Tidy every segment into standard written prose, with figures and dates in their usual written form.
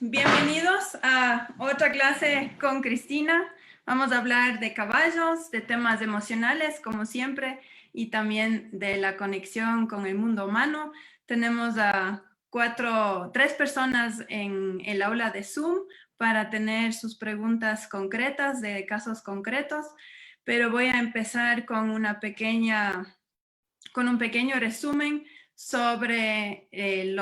Bienvenidos a otra clase con Cristina. Vamos a hablar de caballos, de temas emocionales, como siempre, y también de la conexión con el mundo humano. Tenemos a tres personas en el aula de Zoom para tener sus preguntas concretas de casos concretos, pero voy a empezar con un pequeño resumen sobre el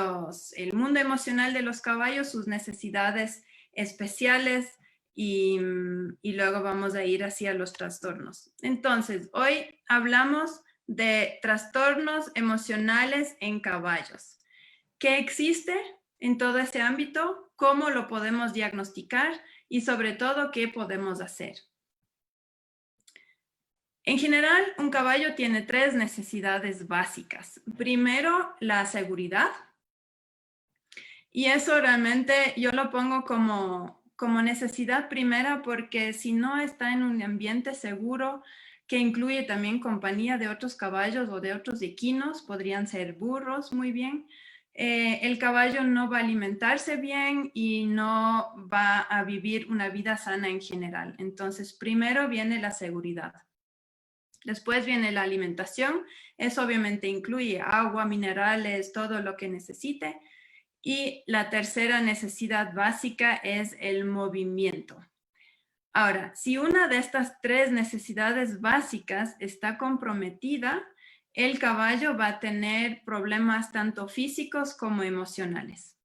mundo emocional de los caballos, sus necesidades especiales y luego vamos a ir hacia los trastornos. Entonces, hoy hablamos de trastornos emocionales en caballos. ¿Qué existe en todo este ámbito? ¿Cómo lo podemos diagnosticar? Y sobre todo, ¿qué podemos hacer? En general, un caballo tiene tres necesidades básicas. Primero, la seguridad. Y eso realmente yo lo pongo como necesidad primera porque si no está en un ambiente seguro que incluye también compañía de otros caballos o de otros equinos, podrían ser burros muy bien, el caballo no va a alimentarse bien y no va a vivir una vida sana en general. Entonces, primero viene la seguridad. Después viene la alimentación, eso obviamente incluye agua, minerales, todo lo que necesite. Y la tercera necesidad básica es el movimiento. Ahora, si una de estas tres necesidades básicas está comprometida, el caballo va a tener problemas tanto físicos como emocionales.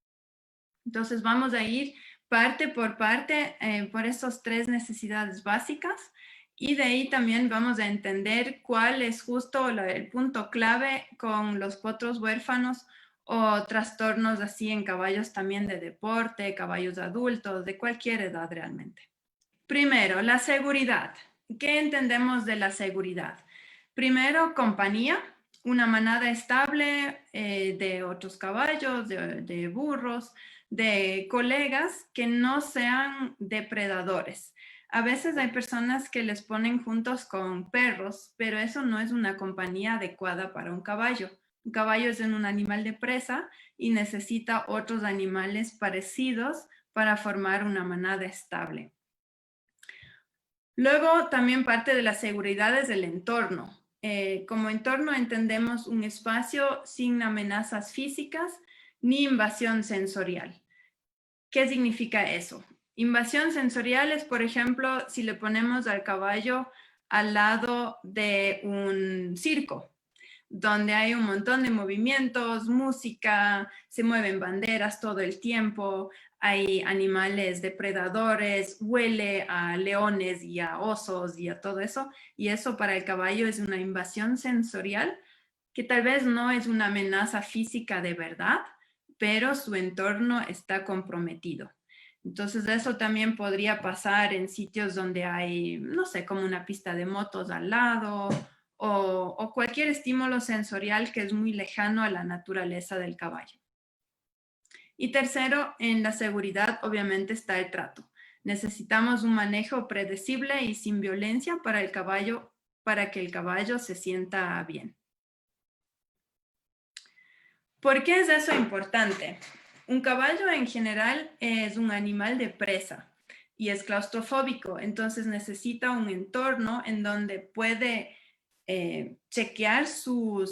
Entonces vamos a ir parte por parte por esas tres necesidades básicas. Y de ahí también vamos a entender cuál es justo el punto clave con los potros huérfanos o trastornos así en caballos también de deporte, caballos adultos, de cualquier edad realmente. Primero, la seguridad. ¿Qué entendemos de la seguridad? Primero, compañía, una manada estable de otros caballos, de burros, de colegas que no sean depredadores. A veces hay personas que les ponen juntos con perros, pero eso no es una compañía adecuada para un caballo. Un caballo es un animal de presa y necesita otros animales parecidos para formar una manada estable. Luego también parte de la seguridad es el entorno. Como entorno entendemos un espacio sin amenazas físicas ni invasión sensorial. ¿Qué significa eso? Invasión sensorial es, por ejemplo, si le ponemos al caballo al lado de un circo, donde hay un montón de movimientos, música, se mueven banderas todo el tiempo, hay animales depredadores, huele a leones y a osos y a todo eso, y eso para el caballo es una invasión sensorial que tal vez no es una amenaza física de verdad, pero su entorno está comprometido. Entonces eso también podría pasar en sitios donde hay, no sé, como una pista de motos al lado o cualquier estímulo sensorial que es muy lejano a la naturaleza del caballo. Y tercero, en la seguridad obviamente está el trato. Necesitamos un manejo predecible y sin violencia para el caballo, para que el caballo se sienta bien. ¿Por qué es eso importante? Un caballo en general es un animal de presa y es claustrofóbico, entonces necesita un entorno en donde puede chequear su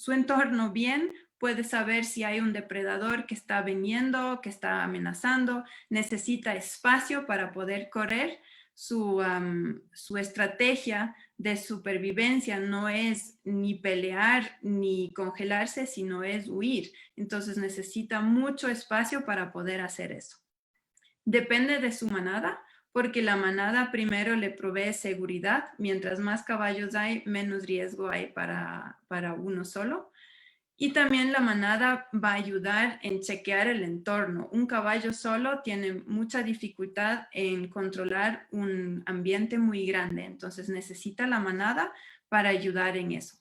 entorno bien, puede saber si hay un depredador que está viniendo, que está amenazando, necesita espacio para poder correr. Su estrategia de supervivencia no es ni pelear ni congelarse, sino es huir. Entonces necesita mucho espacio para poder hacer eso. Depende de su manada, porque la manada primero le provee seguridad. Mientras más caballos hay, menos riesgo hay para uno solo. Y también la manada va a ayudar en chequear el entorno. Un caballo solo tiene mucha dificultad en controlar un ambiente muy grande, entonces necesita la manada para ayudar en eso.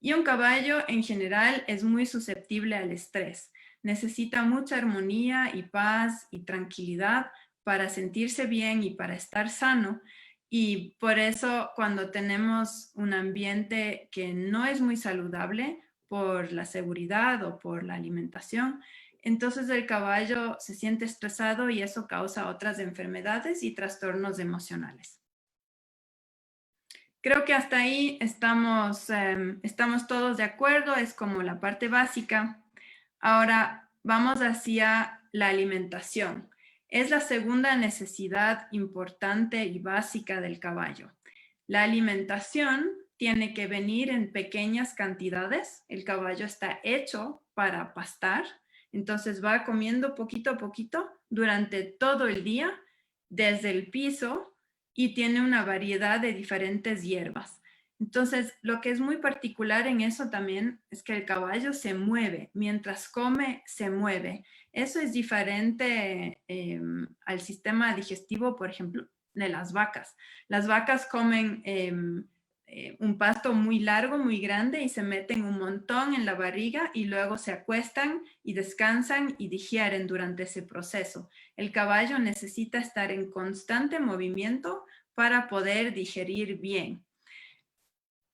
Y un caballo en general es muy susceptible al estrés. Necesita mucha armonía y paz y tranquilidad para sentirse bien y para estar sano. Y por eso cuando tenemos un ambiente que no es muy saludable, por la seguridad o por la alimentación, entonces el caballo se siente estresado y eso causa otras enfermedades y trastornos emocionales. Creo que hasta ahí estamos todos de acuerdo, es como la parte básica. Ahora vamos hacia la alimentación. Es la segunda necesidad importante y básica del caballo. La alimentación tiene que venir en pequeñas cantidades. El caballo está hecho para pastar, entonces va comiendo poquito a poquito durante todo el día, desde el piso, y tiene una variedad de diferentes hierbas. Entonces, lo que es muy particular en eso también es que el caballo se mueve, mientras come, se mueve. Eso es diferente al sistema digestivo, por ejemplo, de las vacas. Las vacas comen un pasto muy largo, muy grande y se meten un montón en la barriga y luego se acuestan y descansan y digieren durante ese proceso. El caballo necesita estar en constante movimiento para poder digerir bien.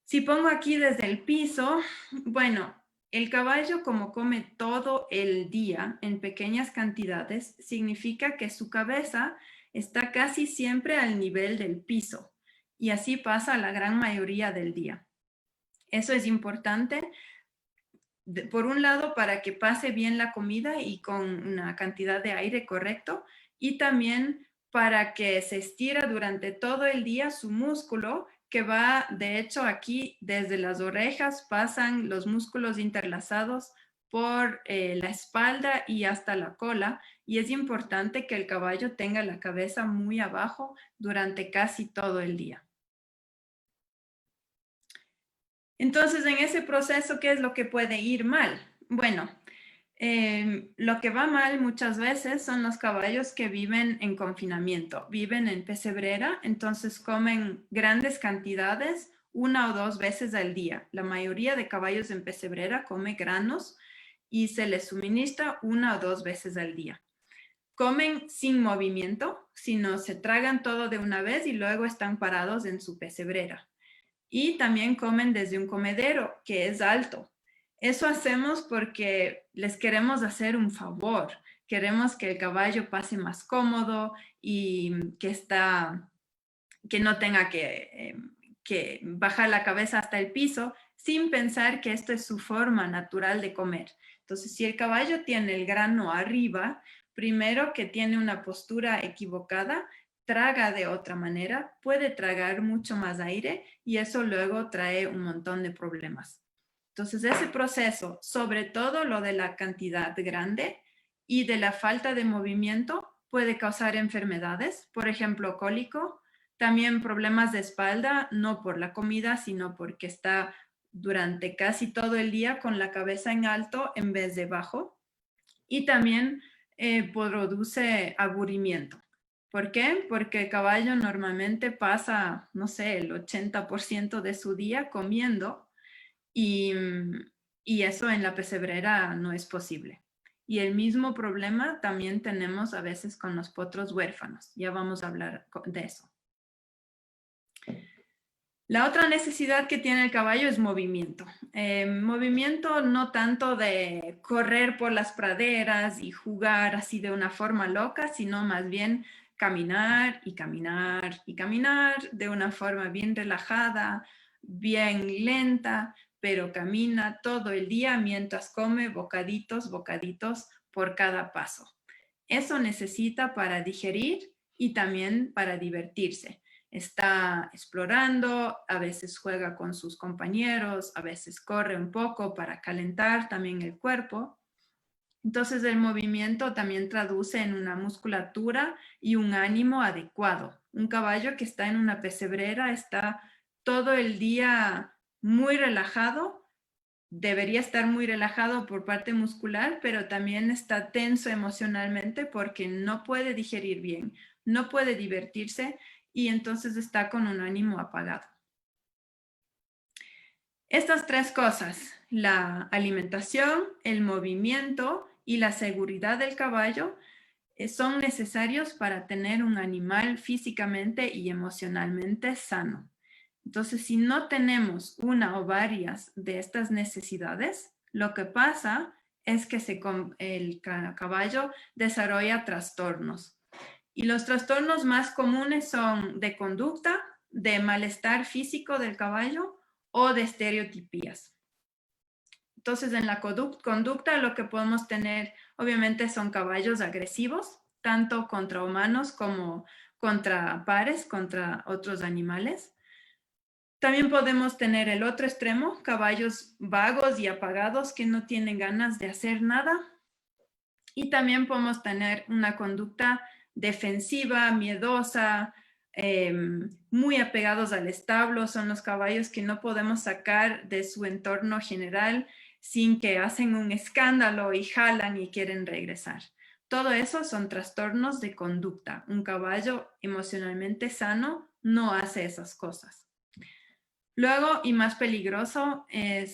Si pongo aquí desde el piso, bueno, el caballo como come todo el día en pequeñas cantidades, significa que su cabeza está casi siempre al nivel del piso y así pasa la gran mayoría del día. Eso es importante, por un lado, para que pase bien la comida y con una cantidad de aire correcto, y también para que se estira durante todo el día su músculo, que va, de hecho, aquí desde las orejas pasan los músculos interlazados por la espalda y hasta la cola, y es importante que el caballo tenga la cabeza muy abajo durante casi todo el día. Entonces, en ese proceso, ¿qué es lo que puede ir mal? Bueno, lo que va mal muchas veces son los caballos que viven en confinamiento, viven en pesebrera, entonces comen grandes cantidades 1 o 2 veces al día. La mayoría de caballos en pesebrera come granos y se les suministra 1 o 2 veces al día. Comen sin movimiento, sino se tragan todo de una vez y luego están parados en su pesebrera. Y también comen desde un comedero que es alto. Eso hacemos porque les queremos hacer un favor. Queremos que el caballo pase más cómodo y que no tenga que bajar la cabeza hasta el piso sin pensar que esto es su forma natural de comer. Entonces, si el caballo tiene el grano arriba, primero que tiene una postura equivocada, traga de otra manera, puede tragar mucho más aire y eso luego trae un montón de problemas. Entonces, ese proceso, sobre todo lo de la cantidad grande y de la falta de movimiento, puede causar enfermedades, por ejemplo, cólico, también problemas de espalda, no por la comida, sino porque está durante casi todo el día con la cabeza en alto en vez de bajo. Y también produce aburrimiento. ¿Por qué? Porque el caballo normalmente pasa, no sé, el 80% de su día comiendo y, y eso en la pesebrera no es posible. Y el mismo problema también tenemos a veces con los potros huérfanos. Ya vamos a hablar de eso. La otra necesidad que tiene el caballo es movimiento. Movimiento no tanto de correr por las praderas y jugar así de una forma loca, sino más bien caminar y caminar y caminar de una forma bien relajada, bien lenta, pero camina todo el día mientras come bocaditos, bocaditos por cada paso. Eso necesita para digerir y también para divertirse. Está explorando, a veces juega con sus compañeros, a veces corre un poco para calentar también el cuerpo. Entonces el movimiento también traduce en una musculatura y un ánimo adecuado. Un caballo que está en una pesebrera está todo el día muy relajado, debería estar muy relajado por parte muscular, pero también está tenso emocionalmente porque no puede digerir bien, no puede divertirse y entonces está con un ánimo apagado. Estas 3 cosas, la alimentación, el movimiento y la seguridad del caballo, son necesarios para tener un animal físicamente y emocionalmente sano. Entonces, si no tenemos una o varias de estas necesidades, lo que pasa es que el caballo desarrolla trastornos. Y los trastornos más comunes son de conducta, de malestar físico del caballo o de estereotipías. Entonces, en la conducta lo que podemos tener, obviamente, son caballos agresivos, tanto contra humanos como contra pares, contra otros animales. También podemos tener el otro extremo, caballos vagos y apagados que no tienen ganas de hacer nada. Y también podemos tener una conducta defensiva, miedosa, muy apegados al establo. Son los caballos que no podemos sacar de su entorno general sin que hacen un escándalo y jalan y quieren regresar. Todo eso son trastornos de conducta. Un caballo emocionalmente sano no hace esas cosas. Luego, y más peligroso,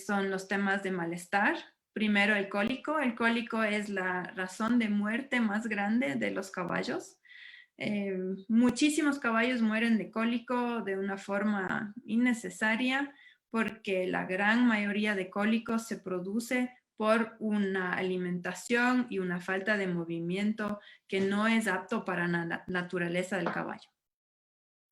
son los temas de malestar. Primero, el cólico. El cólico es la razón de muerte más grande de los caballos. Muchísimos caballos mueren de cólico de una forma innecesaria porque la gran mayoría de cólicos se produce por una alimentación y una falta de movimiento que no es apto para la naturaleza del caballo.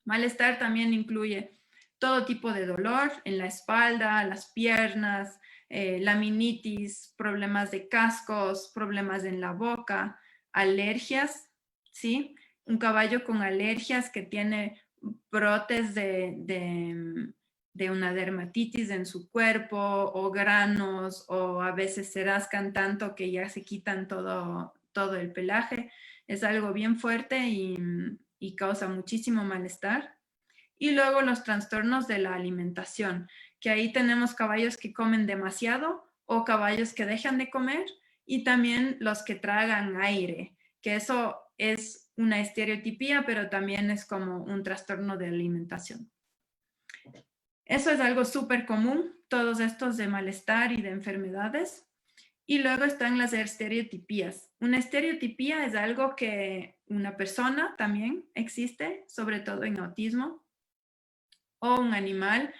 Malestar también incluye todo tipo de dolor en la espalda, las piernas, laminitis, problemas de cascos, problemas en la boca, alergias, ¿sí? Un caballo con alergias que tiene brotes de una dermatitis en su cuerpo o granos o a veces se rascan tanto que ya se quitan todo el pelaje. Es algo bien fuerte y causa muchísimo malestar. Y luego los trastornos de la alimentación, que ahí tenemos caballos que comen demasiado o caballos que dejan de comer y también los que tragan aire, que eso es una estereotipía, pero también es como un trastorno de alimentación. Eso es algo súper común, todos estos de malestar y de enfermedades. Y luego están las estereotipías. Una estereotipía es algo que una persona también existe, sobre todo en autismo, o un animal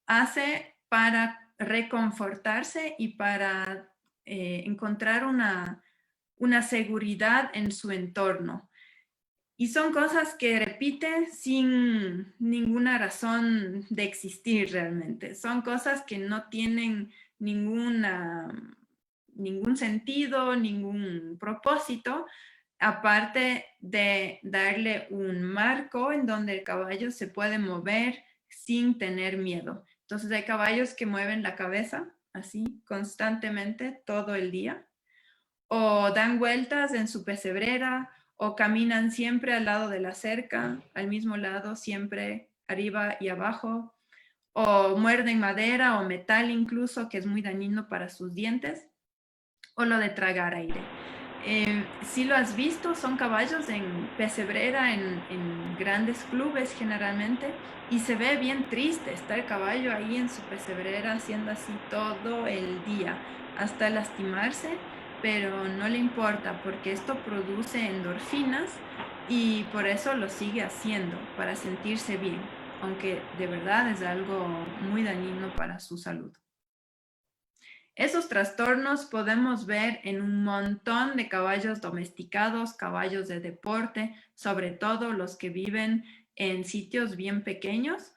hace para reconfortarse y para encontrar una seguridad en su entorno. Y son cosas que repite sin ninguna razón de existir realmente. Son cosas que no tienen ningún sentido, ningún propósito, aparte de darle un marco en donde el caballo se puede mover sin tener miedo. Entonces hay caballos que mueven la cabeza así constantemente todo el día o dan vueltas en su pesebrera o caminan siempre al lado de la cerca, al mismo lado, siempre arriba y abajo, o muerden madera o metal incluso, que es muy dañino para sus dientes, o lo de tragar aire. Si lo has visto, son caballos en pesebrera, en grandes clubes generalmente, y se ve bien triste, está el caballo ahí en su pesebrera haciendo así todo el día, hasta lastimarse, pero no le importa porque esto produce endorfinas y por eso lo sigue haciendo, para sentirse bien, aunque de verdad es algo muy dañino para su salud. Esos trastornos podemos ver en un montón de caballos domesticados, caballos de deporte, sobre todo los que viven en sitios bien pequeños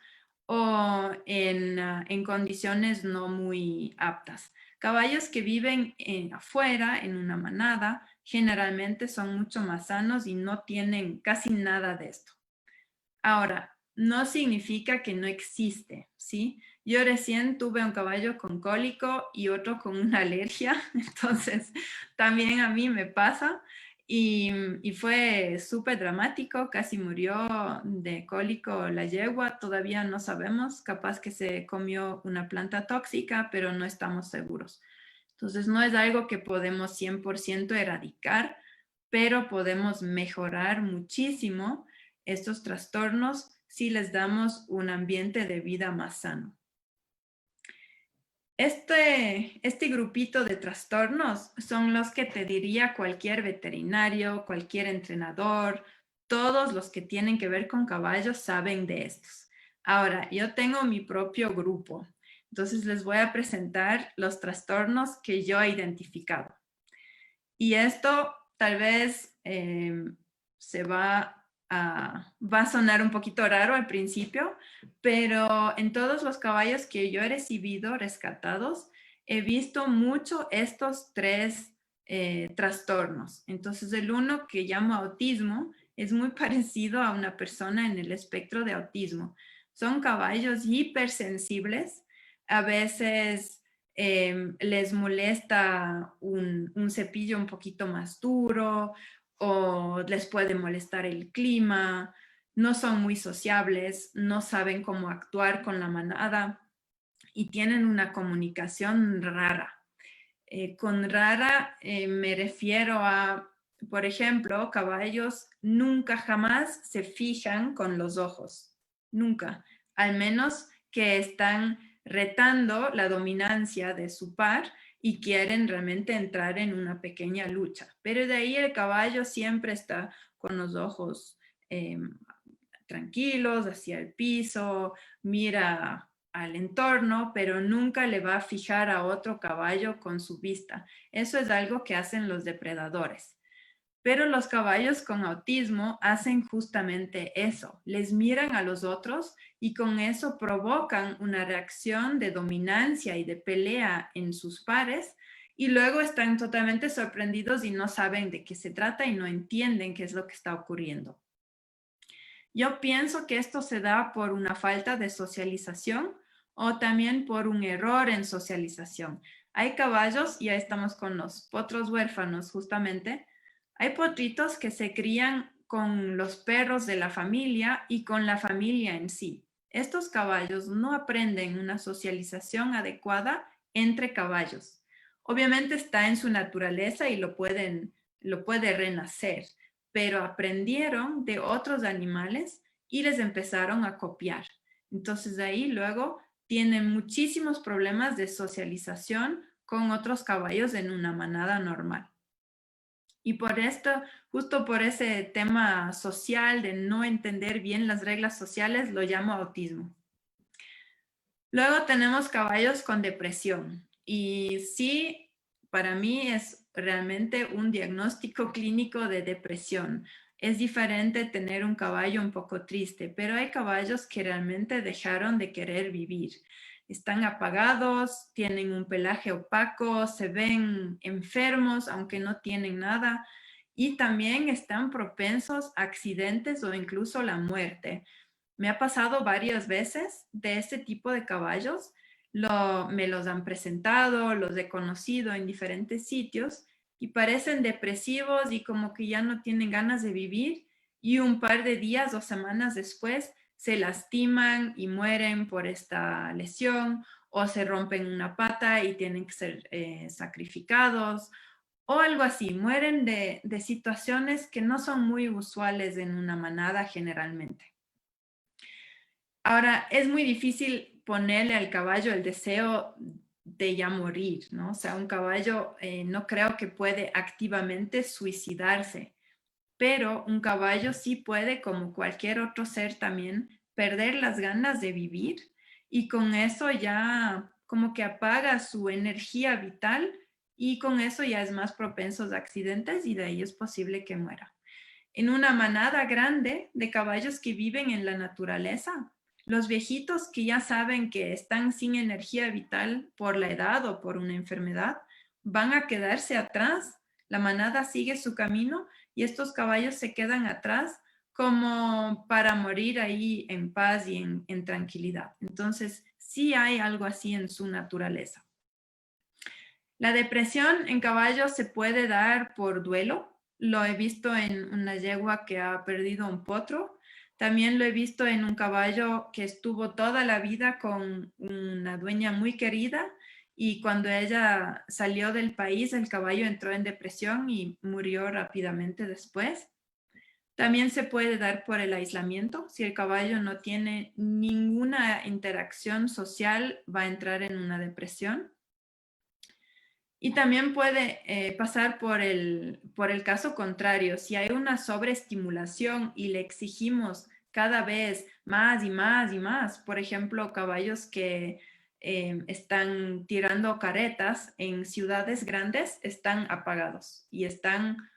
o en condiciones no muy aptas. Caballos que viven afuera, en una manada, generalmente son mucho más sanos y no tienen casi nada de esto. Ahora, no significa que no existe, ¿sí? Yo recién tuve un caballo con cólico y otro con una alergia, entonces también a mí me pasa y fue súper dramático, casi murió de cólico la yegua, todavía no sabemos, capaz que se comió una planta tóxica, pero no estamos seguros. Entonces no es algo que podemos 100% erradicar, pero podemos mejorar muchísimo estos trastornos si les damos un ambiente de vida más sano. Este grupito de trastornos son los que te diría cualquier veterinario, cualquier entrenador, todos los que tienen que ver con caballos saben de estos. Ahora, yo tengo mi propio grupo, entonces les voy a presentar los trastornos que yo he identificado. Y esto tal vez va a sonar un poquito raro al principio, pero en todos los caballos que yo he recibido rescatados, he visto mucho estos tres trastornos. Entonces, el uno que llamo autismo es muy parecido a una persona en el espectro de autismo. Son caballos hipersensibles, a veces les molesta un cepillo un poquito más duro o les puede molestar el clima, no son muy sociables, no saben cómo actuar con la manada y tienen una comunicación rara. Con rara me refiero a, por ejemplo, caballos nunca jamás se fijan con los ojos, nunca, al menos que están retando la dominancia de su par y quieren realmente entrar en una pequeña lucha. Pero de ahí el caballo siempre está con los ojos eh, tranquilos, hacia el piso, mira al entorno, pero nunca le va a fijar a otro caballo con su vista. Eso es algo que hacen los depredadores. Pero los caballos con autismo hacen justamente eso, les miran a los otros y con eso provocan una reacción de dominancia y de pelea en sus pares y luego están totalmente sorprendidos y no saben de qué se trata y no entienden qué es lo que está ocurriendo. Yo pienso que esto se da por una falta de socialización o también por un error en socialización. Hay caballos, y ya estamos con los potros huérfanos justamente, hay potritos que se crían con los perros de la familia y con la familia en sí. Estos caballos no aprenden una socialización adecuada entre caballos. Obviamente está en su naturaleza y lo puede renacer, pero aprendieron de otros animales y les empezaron a copiar. Entonces de ahí luego tienen muchísimos problemas de socialización con otros caballos en una manada normal. Y por esto, justo por ese tema social de no entender bien las reglas sociales, lo llamo autismo. Luego tenemos caballos con depresión. Y sí, para mí es realmente un diagnóstico clínico de depresión. Es diferente tener un caballo un poco triste, pero hay caballos que realmente dejaron de querer vivir. Están apagados, tienen un pelaje opaco, se ven enfermos aunque no tienen nada y también están propensos a accidentes o incluso la muerte. Me ha pasado varias veces de este tipo de caballos. Me los han presentado, los he conocido en diferentes sitios y parecen depresivos y como que ya no tienen ganas de vivir y un par de días o semanas después se lastiman y mueren por esta lesión o se rompen una pata y tienen que ser sacrificados o algo así. Mueren de situaciones que no son muy usuales en una manada generalmente. Ahora, es muy difícil ponerle al caballo el deseo de ya morir, ¿no? O sea, un caballo no creo que puede activamente suicidarse, pero un caballo sí puede, como cualquier otro ser también, perder las ganas de vivir y con eso ya como que apaga su energía vital y con eso ya es más propenso a accidentes y de ahí es posible que muera. En una manada grande de caballos que viven en la naturaleza, los viejitos que ya saben que están sin energía vital por la edad o por una enfermedad, van a quedarse atrás. La manada sigue su camino y estos caballos se quedan atrás como para morir ahí en paz y en tranquilidad. Entonces, sí hay algo así en su naturaleza. La depresión en caballos se puede dar por duelo. Lo he visto en una yegua que ha perdido un potro. También lo he visto en un caballo que estuvo toda la vida con una dueña muy querida y cuando ella salió del país, el caballo entró en depresión y murió rápidamente después. También se puede dar por el aislamiento. Si el caballo no tiene ninguna interacción social, va a entrar en una depresión. Y también puede pasar por el caso contrario. Si hay una sobreestimulación y le exigimos cada vez más y más y más, por ejemplo, caballos que están tirando caretas en ciudades grandes, están apagados y están,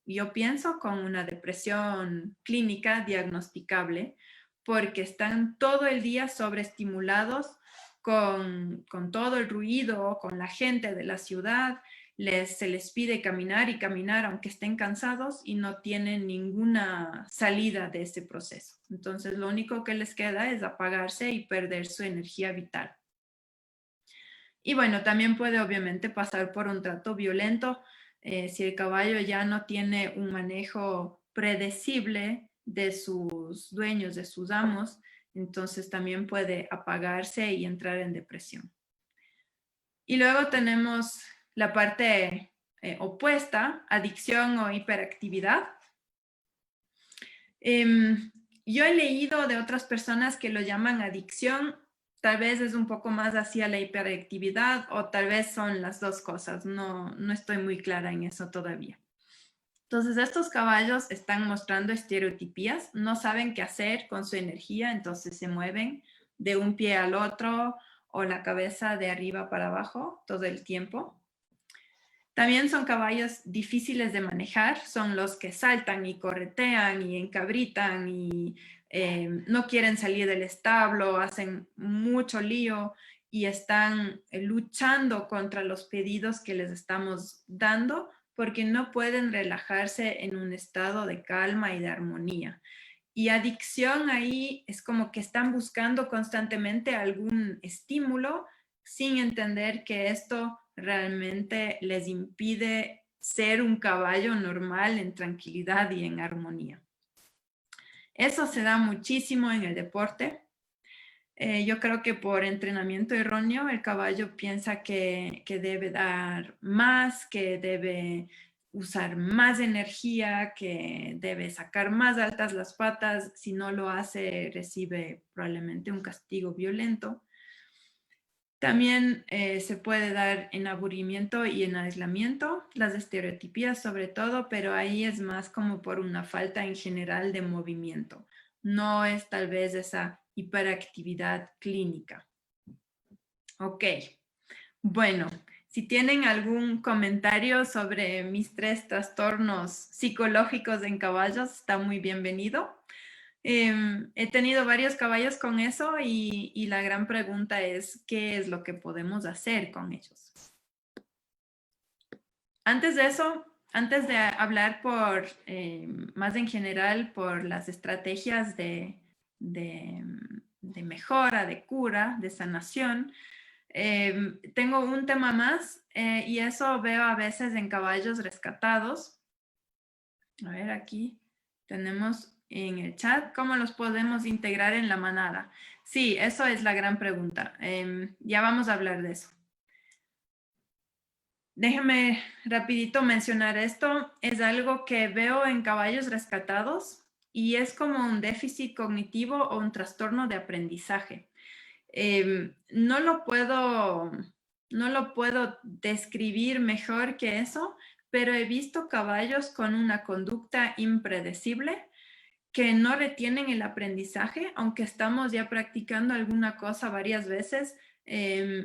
yo pienso, con una depresión clínica diagnosticable porque están todo el día sobreestimulados con todo el ruido, con la gente de la ciudad. Se les pide caminar y caminar aunque estén cansados y no tienen ninguna salida de ese proceso. Entonces, lo único que les queda es apagarse y perder su energía vital. Y bueno, también puede obviamente pasar por un trato violento si el caballo ya no tiene un manejo predecible de sus dueños, de sus amos, entonces también puede apagarse y entrar en depresión. Y luego tenemos la parte opuesta, adicción o hiperactividad. Yo he leído de otras personas que lo llaman adicción, tal vez es un poco más hacia la hiperactividad o tal vez son las dos cosas, no estoy muy clara en eso todavía. Entonces, estos caballos están mostrando estereotipías, no saben qué hacer con su energía, entonces se mueven de un pie al otro o la cabeza de arriba para abajo todo el tiempo. También son caballos difíciles de manejar, son los que saltan y corretean y encabritan y no quieren salir del establo, hacen mucho lío y están luchando contra los pedidos que les estamos dando porque no pueden relajarse en un estado de calma y de armonía. Y adicción ahí es como que están buscando constantemente algún estímulo sin entender que esto realmente les impide ser un caballo normal en tranquilidad y en armonía. Eso se da muchísimo en el deporte. Yo creo que por entrenamiento erróneo el caballo piensa que debe dar más, que debe usar más energía, que debe sacar más altas las patas. Si no lo hace, recibe probablemente un castigo violento. También se puede dar en aburrimiento y en aislamiento, las estereotipías sobre todo, pero ahí es más como por una falta en general de movimiento. No es tal vez esa hiperactividad clínica. Ok, bueno, si tienen algún comentario sobre mis 3 trastornos psicológicos en caballos, está muy bienvenido. He tenido varios caballos con eso y la gran pregunta es, ¿qué es lo que podemos hacer con ellos? Antes de eso, antes de hablar por, más en general, por las estrategias de mejora, de cura, de sanación, tengo un tema más y eso veo a veces en caballos rescatados. A ver, aquí tenemos en el chat cómo los podemos integrar en la manada. Sí, eso es la gran pregunta. Ya vamos a hablar de eso. Déjame rapidito mencionar esto. Es algo que veo en caballos rescatados y es como un déficit cognitivo o un trastorno de aprendizaje. No lo puedo describir mejor que eso, pero he visto caballos con una conducta impredecible que no retienen el aprendizaje, aunque estamos ya practicando alguna cosa varias veces,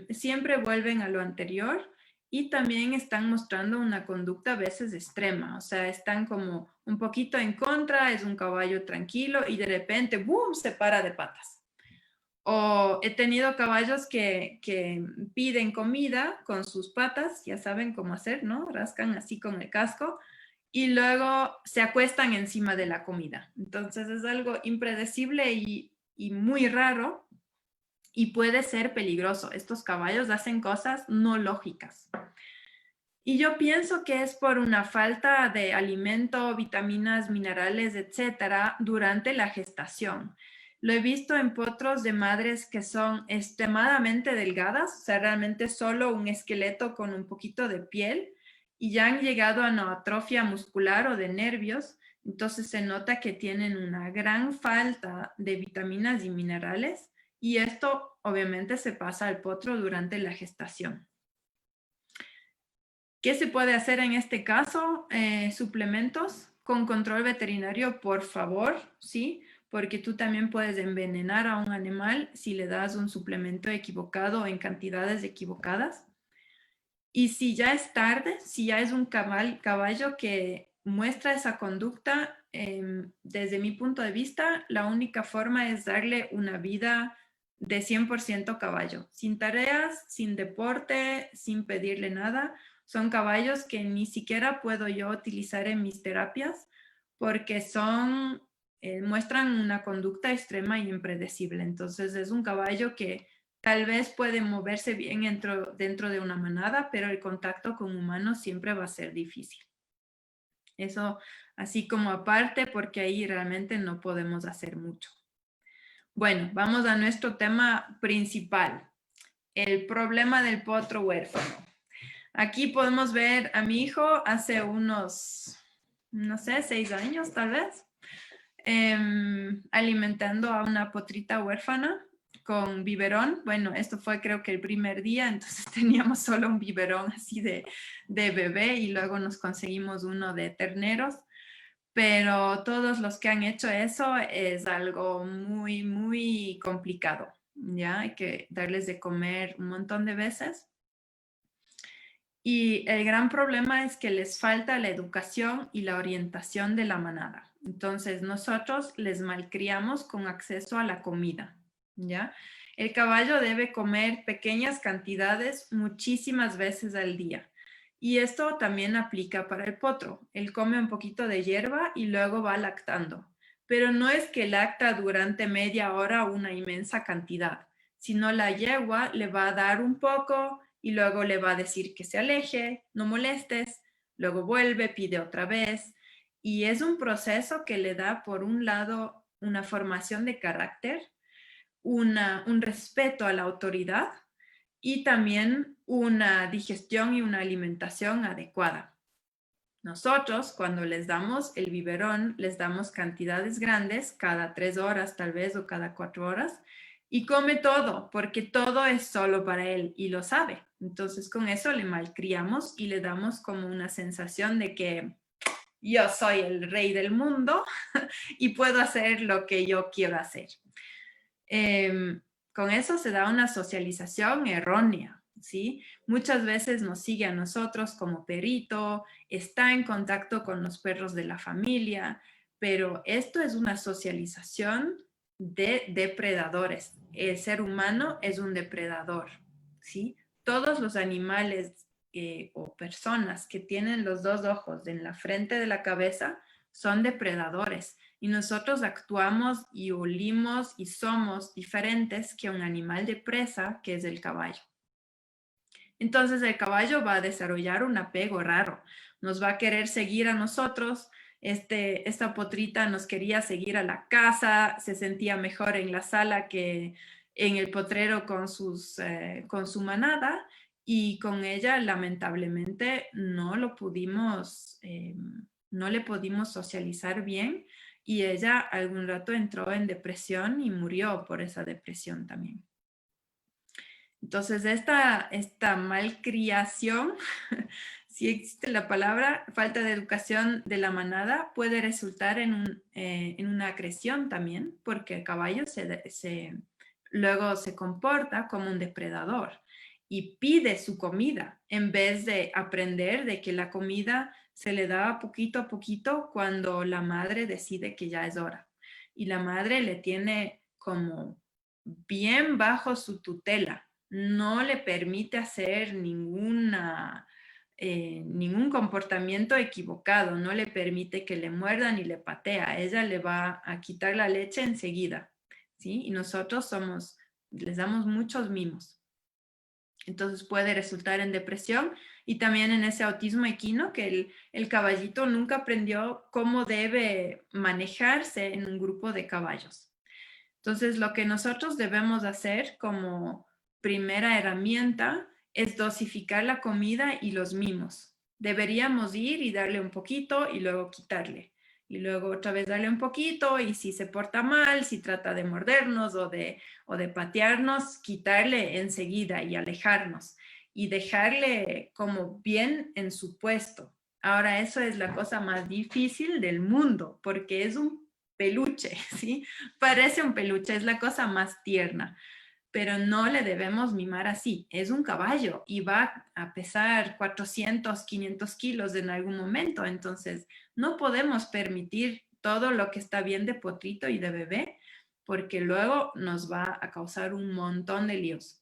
siempre vuelven a lo anterior y también están mostrando una conducta a veces extrema, o sea, están como un poquito en contra, es un caballo tranquilo y de repente, ¡boom!, se para de patas. O he tenido caballos que piden comida con sus patas, ya saben cómo hacer, ¿no? Rascan así con el casco y luego se acuestan encima de la comida. Entonces es algo impredecible y muy raro y puede ser peligroso. Estos caballos hacen cosas no lógicas. Y yo pienso que es por una falta de alimento, vitaminas, minerales, etcétera, durante la gestación. Lo he visto en potros de madres que son extremadamente delgadas, o sea, realmente solo un esqueleto con un poquito de piel, y ya han llegado a una atrofia muscular o de nervios, entonces se nota que tienen una gran falta de vitaminas y minerales, y esto obviamente se pasa al potro durante la gestación. ¿Qué se puede hacer en este caso? Suplementos con control veterinario, por favor, ¿sí? porque tú también puedes envenenar a un animal si le das un suplemento equivocado o en cantidades equivocadas. Y si ya es tarde, si ya es un caballo que muestra esa conducta, desde mi punto de vista, la única forma es darle una vida de 100% caballo, sin tareas, sin deporte, sin pedirle nada. Son caballos que ni siquiera puedo yo utilizar en mis terapias porque muestran una conducta extrema y impredecible. Entonces es un caballo que tal vez puede moverse bien dentro de una manada, pero el contacto con humanos siempre va a ser difícil. Eso así como aparte, porque ahí realmente no podemos hacer mucho. Bueno, vamos a nuestro tema principal, el problema del potro huérfano. Aquí podemos ver a mi hijo hace unos, no sé, 6 años tal vez, alimentando a una potrita huérfana con biberón. Bueno, esto fue creo que el primer día, entonces teníamos solo un biberón así de bebé y luego nos conseguimos uno de terneros. Pero todos los que han hecho eso es algo muy, muy complicado, ¿ya? Hay que darles de comer un montón de veces. Y el gran problema es que les falta la educación y la orientación de la manada. Entonces, nosotros les malcriamos con acceso a la comida, ¿ya? El caballo debe comer pequeñas cantidades muchísimas veces al día. Y esto también aplica para el potro. Él come un poquito de hierba y luego va lactando. Pero no es que lacta durante media hora una inmensa cantidad, sino la yegua le va a dar un poco y luego le va a decir que se aleje, no molestes, luego vuelve, pide otra vez. Y es un proceso que le da, por un lado, una formación de carácter, un respeto a la autoridad y también una digestión y una alimentación adecuada. Nosotros, cuando les damos el biberón, les damos cantidades grandes, cada 3 horas tal vez o cada 4 horas, y come todo, porque todo es solo para él y lo sabe. Entonces con eso le malcriamos y le damos como una sensación de que yo soy el rey del mundo y puedo hacer lo que yo quiero hacer. Con eso se da una socialización errónea, ¿sí? Muchas veces nos sigue a nosotros como perito, está en contacto con los perros de la familia, pero esto es una socialización de depredadores. El ser humano es un depredador, ¿sí? Todos los animales o personas que tienen los 2 ojos en la frente de la cabeza son depredadores. Y nosotros actuamos y olimos y somos diferentes que un animal de presa, que es el caballo. Entonces el caballo va a desarrollar un apego raro. Nos va a querer seguir a nosotros. Esta potrita nos quería seguir a la casa, se sentía mejor en la sala que en el potrero con su manada, y con ella lamentablemente no le pudimos socializar bien, y ella algún rato entró en depresión y murió por esa depresión también. Entonces, esta malcriación, si existe la palabra, falta de educación de la manada, puede resultar en una agresión también, porque el caballo luego se comporta como un depredador y pide su comida en vez de aprender de que la comida se le da poquito a poquito cuando la madre decide que ya es hora. Y la madre le tiene como bien bajo su tutela, no le permite hacer ningún comportamiento equivocado, no le permite que le muerdan ni le patea, ella le va a quitar la leche enseguida, ¿sí? Y nosotros les damos muchos mimos. Entonces puede resultar en depresión y también en ese autismo equino, que el caballito nunca aprendió cómo debe manejarse en un grupo de caballos. Entonces, lo que nosotros debemos hacer como primera herramienta es dosificar la comida y los mimos. Deberíamos ir y darle un poquito y luego quitarle. Y luego otra vez darle un poquito, y si se porta mal, si trata de mordernos o de patearnos, quitarle enseguida y alejarnos. Y dejarle como bien en su puesto. Ahora, eso es la cosa más difícil del mundo, porque es un peluche, ¿sí? Parece un peluche, es la cosa más tierna, pero no le debemos mimar así. Es un caballo y va a pesar 400, 500 kilos en algún momento, entonces no podemos permitir todo lo que está bien de potrito y de bebé, porque luego nos va a causar un montón de líos.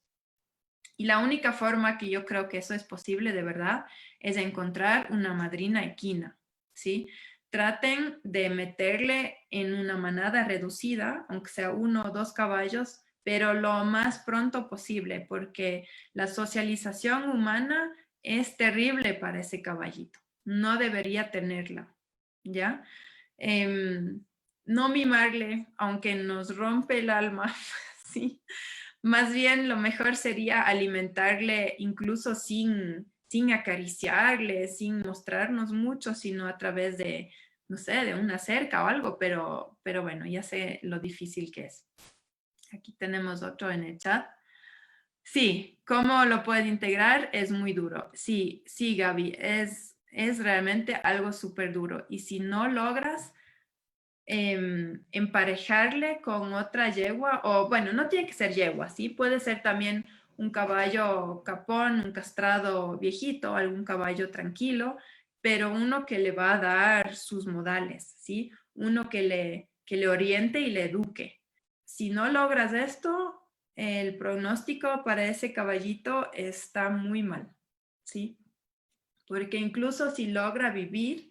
Y la única forma que yo creo que eso es posible de verdad es encontrar una madrina equina, ¿sí? Traten de meterle en una manada reducida, aunque sea 1 o 2 caballos, pero lo más pronto posible, porque la socialización humana es terrible para ese caballito. No debería tenerla, ¿ya? No mimarle, aunque nos rompe el alma, ¿sí? Más bien lo mejor sería alimentarle incluso sin acariciarle, sin mostrarnos mucho, sino a través de, no sé, de una cerca o algo, pero bueno, ya sé lo difícil que es. Aquí tenemos otro en el chat. Sí, ¿cómo lo puede integrar? Es muy duro. Sí, sí, Gaby, es realmente algo súper duro. Y si no logras emparejarle con otra yegua, o bueno, no tiene que ser yegua, ¿sí? Puede ser también un caballo capón, un castrado viejito, algún caballo tranquilo, pero uno que le va a dar sus modales, ¿sí? Uno que le oriente y le eduque. Si no logras esto, el pronóstico para ese caballito está muy mal, ¿sí? Porque incluso si logra vivir,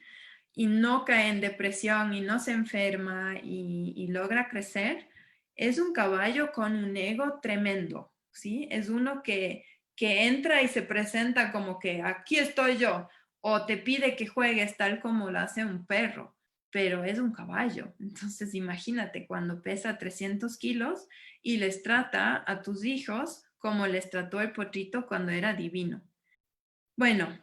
y no cae en depresión y no se enferma y logra crecer, es un caballo con un ego tremendo, ¿sí? Es uno que entra y se presenta como que aquí estoy yo, o te pide que juegues tal como lo hace un perro, pero es un caballo. Entonces imagínate cuando pesa 300 kilos y les trata a tus hijos como les trató el potrito cuando era divino. Bueno,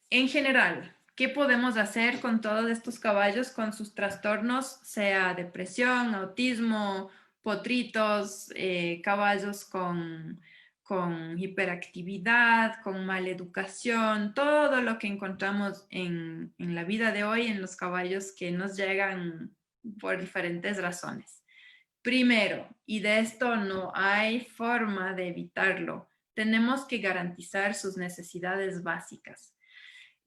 en general, ¿qué podemos hacer con todos estos caballos con sus trastornos, sea depresión, autismo, potritos, caballos con hiperactividad, con maleducación, todo lo que encontramos en la vida de hoy en los caballos que nos llegan por diferentes razones? Primero, y de esto no hay forma de evitarlo, tenemos que garantizar sus necesidades básicas.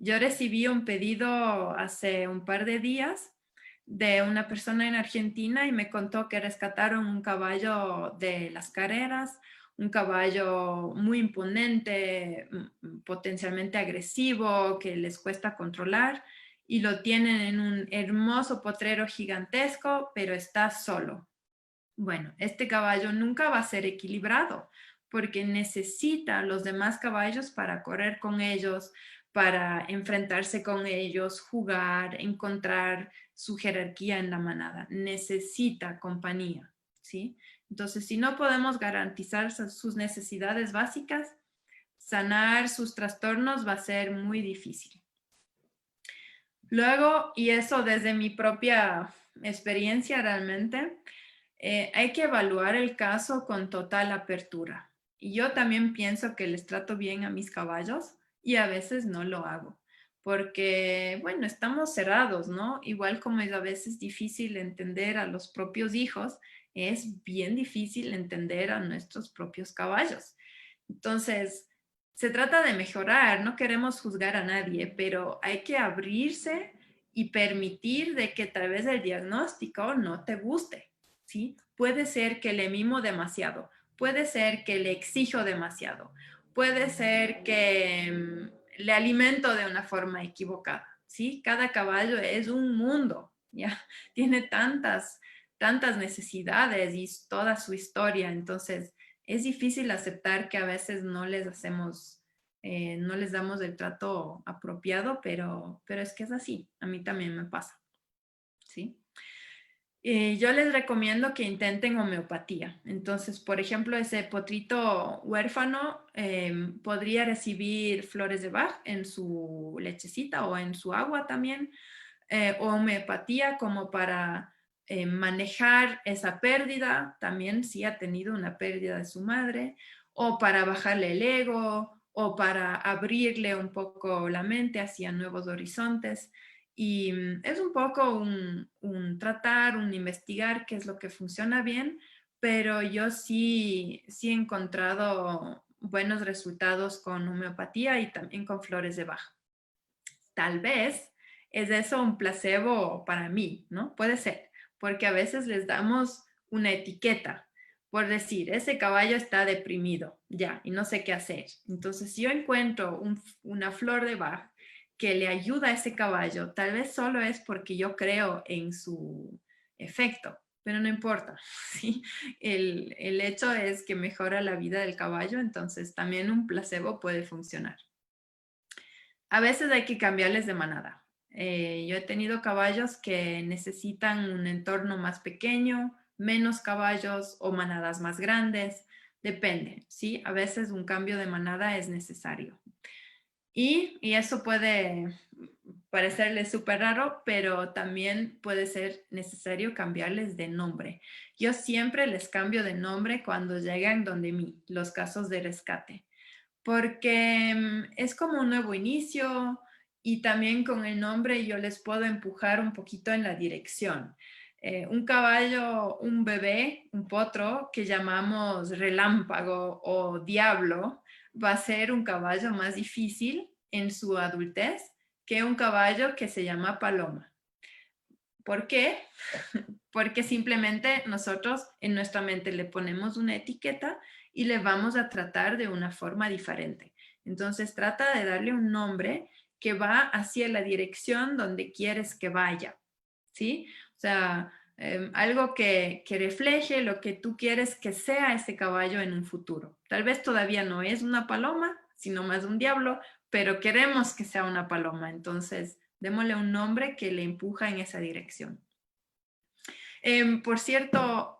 Yo recibí un pedido hace un par de días de una persona en Argentina y me contó que rescataron un caballo de las carreras, un caballo muy imponente, potencialmente agresivo, que les cuesta controlar y lo tienen en un hermoso potrero gigantesco, pero está solo. Bueno, este caballo nunca va a ser equilibrado porque necesita a los demás caballos para correr con ellos, para enfrentarse con ellos, jugar, encontrar su jerarquía en la manada. Necesita compañía, ¿sí? Entonces, si no podemos garantizar sus necesidades básicas, sanar sus trastornos va a ser muy difícil. Luego, y eso desde mi propia experiencia realmente, hay que evaluar el caso con total apertura. Y yo también pienso que les trato bien a mis caballos y a veces no lo hago, porque, bueno, estamos cerrados, ¿no? Igual como es a veces difícil entender a los propios hijos, es bien difícil entender a nuestros propios caballos. Entonces, se trata de mejorar, no queremos juzgar a nadie, pero hay que abrirse y permitir de que tal vez el diagnóstico no te guste, ¿sí? Puede ser que le mimo demasiado, puede ser que le exijo demasiado, puede ser que le alimento de una forma equivocada, ¿sí? Cada caballo es un mundo, ¿ya? Tiene tantas necesidades y toda su historia, entonces es difícil aceptar que a veces no les hacemos, no les damos el trato apropiado, pero es que es así, a mí también me pasa, ¿sí? Yo les recomiendo que intenten homeopatía. Entonces, por ejemplo, ese potrito huérfano podría recibir flores de Bach en su lechecita o en su agua también, o homeopatía como para manejar esa pérdida, también si ha tenido una pérdida de su madre, o para bajarle el ego, o para abrirle un poco la mente hacia nuevos horizontes. Y es un poco tratar, un investigar qué es lo que funciona bien, pero yo sí he encontrado buenos resultados con homeopatía y también con flores de Bach. Tal vez es eso un placebo para mí, ¿no? Puede ser, porque a veces les damos una etiqueta, por decir, ese caballo está deprimido, ya, y no sé qué hacer. Entonces, si yo encuentro una flor de Bach que le ayuda a ese caballo, tal vez solo es porque yo creo en su efecto, pero no importa, ¿sí? El hecho es que mejora la vida del caballo, entonces también un placebo puede funcionar. A veces hay que cambiarles de manada. Yo he tenido caballos que necesitan un entorno más pequeño, menos caballos o manadas más grandes. Depende, ¿sí? A veces un cambio de manada es necesario. Y eso puede parecerles súper raro, pero también puede ser necesario cambiarles de nombre. Yo siempre les cambio de nombre cuando llegan donde mí, los casos de rescate porque es como un nuevo inicio y también con el nombre yo les puedo empujar un poquito en la dirección. Un caballo, un bebé, un potro que llamamos relámpago o diablo, va a ser un caballo más difícil en su adultez que un caballo que se llama paloma. ¿Por qué? Porque simplemente nosotros en nuestra mente le ponemos una etiqueta y le vamos a tratar de una forma diferente. Entonces trata de darle un nombre que va hacia la dirección donde quieres que vaya, ¿sí? O sea, algo que refleje lo que tú quieres que sea ese caballo en un futuro. Tal vez todavía no es una paloma, sino más un diablo, pero queremos que sea una paloma. Entonces, démosle un nombre que le empuja en esa dirección. Por cierto,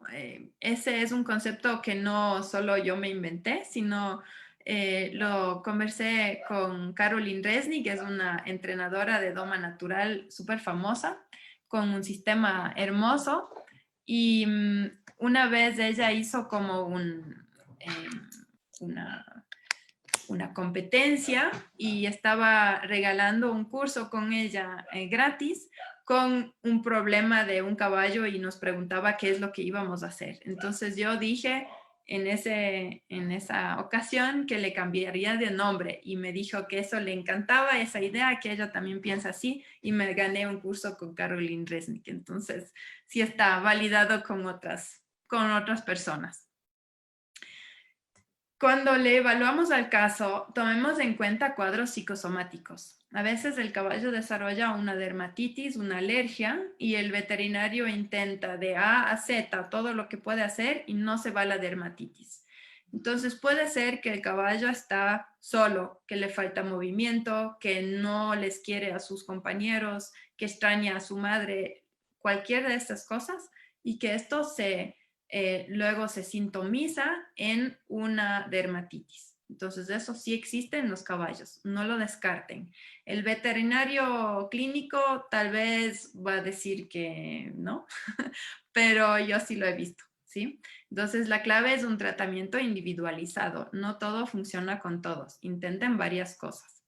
ese es un concepto que no solo yo me inventé, sino lo conversé con Caroline Resnick, que es una entrenadora de doma natural súper famosa, con un sistema hermoso. Y una vez ella hizo como una, una competencia y estaba regalando un curso con ella gratis con un problema de un caballo y nos preguntaba qué es lo que íbamos a hacer. Entonces yo dije en esa ocasión que le cambiaría de nombre y me dijo que eso le encantaba, esa idea, que ella también piensa así y me gané un curso con Caroline Resnick. Entonces sí está validado con otras personas. Cuando le evaluamos al caso, tomemos en cuenta cuadros psicosomáticos. A veces el caballo desarrolla una dermatitis, una alergia, y el veterinario intenta de A a Z todo lo que puede hacer y no se va la dermatitis. Entonces puede ser que el caballo está solo, que le falta movimiento, que no les quiere a sus compañeros, que extraña a su madre, cualquier de estas cosas, y que esto luego se sintomiza en una dermatitis. Entonces, eso sí existe en los caballos, no lo descarten. El veterinario clínico tal vez va a decir que no, pero yo sí lo he visto, ¿sí? Entonces, la clave es un tratamiento individualizado. No todo funciona con todos. Intenten varias cosas.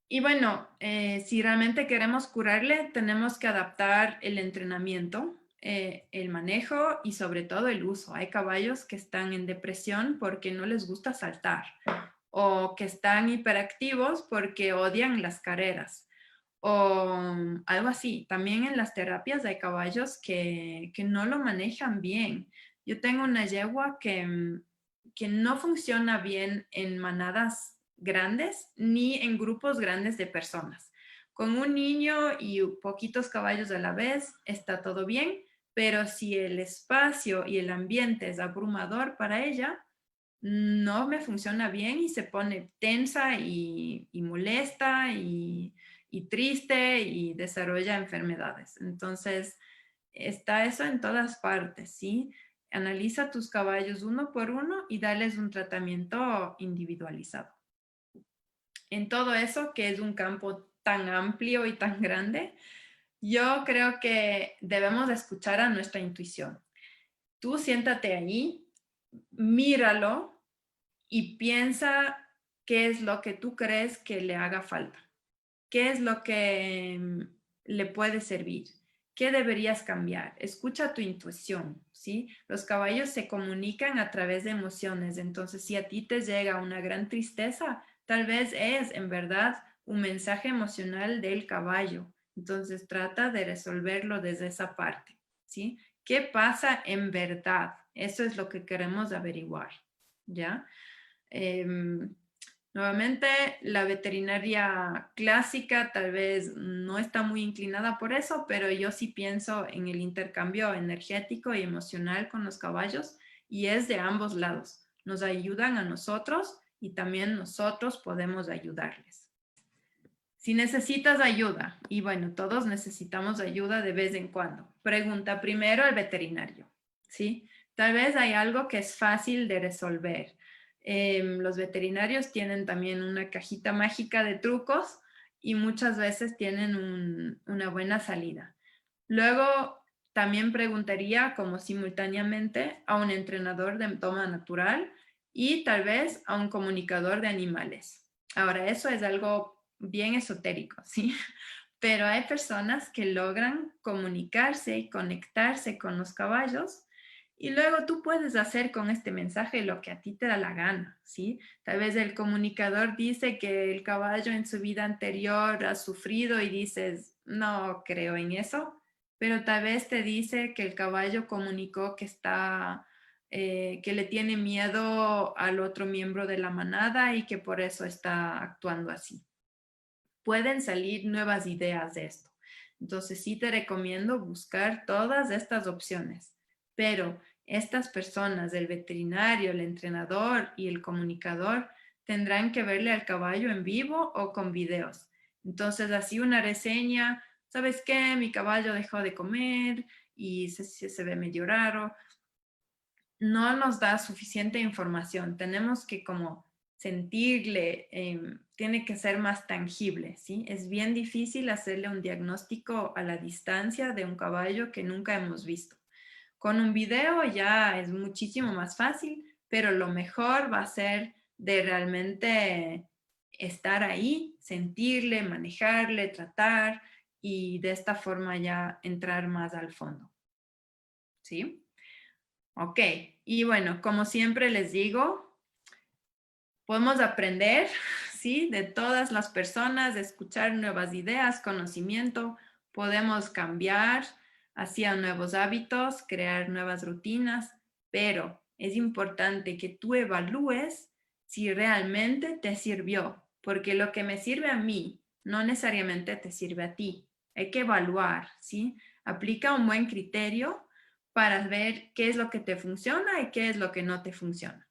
Y bueno, si realmente queremos curarle, tenemos que adaptar el entrenamiento, el manejo y sobre todo el uso. Hay caballos que están en depresión porque no les gusta saltar o que están hiperactivos porque odian las carreras o algo así. También en las terapias hay caballos que no lo manejan bien. Yo tengo una yegua que no funciona bien en manadas grandes ni en grupos grandes de personas. Con un niño y poquitos caballos a la vez está todo bien, pero si el espacio y el ambiente es abrumador para ella, no me funciona bien y se pone tensa y molesta y triste y desarrolla enfermedades. Entonces, está eso en todas partes, ¿sí? Analiza tus caballos uno por uno y dales un tratamiento individualizado. En todo eso, que es un campo tan amplio y tan grande, yo creo que debemos escuchar a nuestra intuición. Tú siéntate ahí, míralo y piensa qué es lo que tú crees que le haga falta. ¿Qué es lo que le puede servir? ¿Qué deberías cambiar? Escucha tu intuición, ¿sí? Los caballos se comunican a través de emociones, entonces si a ti te llega una gran tristeza, tal vez es en verdad un mensaje emocional del caballo. Entonces trata de resolverlo desde esa parte, ¿sí? ¿Qué pasa en verdad? Eso es lo que queremos averiguar, ¿ya? Nuevamente, la veterinaria clásica tal vez no está muy inclinada por eso, pero yo sí pienso en el intercambio energético y emocional con los caballos y es de ambos lados. Nos ayudan a nosotros y también nosotros podemos ayudarles. Si necesitas ayuda, y bueno, todos necesitamos ayuda de vez en cuando, pregunta primero al veterinario, ¿sí? Tal vez hay algo que es fácil de resolver. Los veterinarios tienen también una cajita mágica de trucos y muchas veces tienen una buena salida. Luego, también preguntaría como simultáneamente a un entrenador de toma natural y tal vez a un comunicador de animales. Ahora, eso es algo bien esotérico, ¿sí? Pero hay personas que logran comunicarse y conectarse con los caballos y luego tú puedes hacer con este mensaje lo que a ti te da la gana, ¿sí? Tal vez el comunicador dice que el caballo en su vida anterior ha sufrido y dices, no creo en eso, pero tal vez te dice que el caballo comunicó que que le tiene miedo al otro miembro de la manada y que por eso está actuando así. Pueden salir nuevas ideas de esto. Entonces sí te recomiendo buscar todas estas opciones, pero estas personas, el veterinario, el entrenador y el comunicador, tendrán que verle al caballo en vivo o con videos. Entonces así una reseña, ¿sabes qué? Mi caballo dejó de comer y se ve medio raro, no nos da suficiente información. Tenemos que como sentirle, tiene que ser más tangible, ¿sí? Es bien difícil hacerle un diagnóstico a la distancia de un caballo que nunca hemos visto. Con un video ya es muchísimo más fácil, pero lo mejor va a ser de realmente estar ahí, sentirle, manejarle, tratar y de esta forma ya entrar más al fondo, ¿sí? Ok, y bueno, como siempre les digo, podemos aprender, ¿sí? De todas las personas, de escuchar nuevas ideas, conocimiento, podemos cambiar hacia nuevos hábitos, crear nuevas rutinas, pero es importante que tú evalúes si realmente te sirvió, porque lo que me sirve a mí no necesariamente te sirve a ti. Hay que evaluar, ¿sí? Aplica un buen criterio para ver qué es lo que te funciona y qué es lo que no te funciona.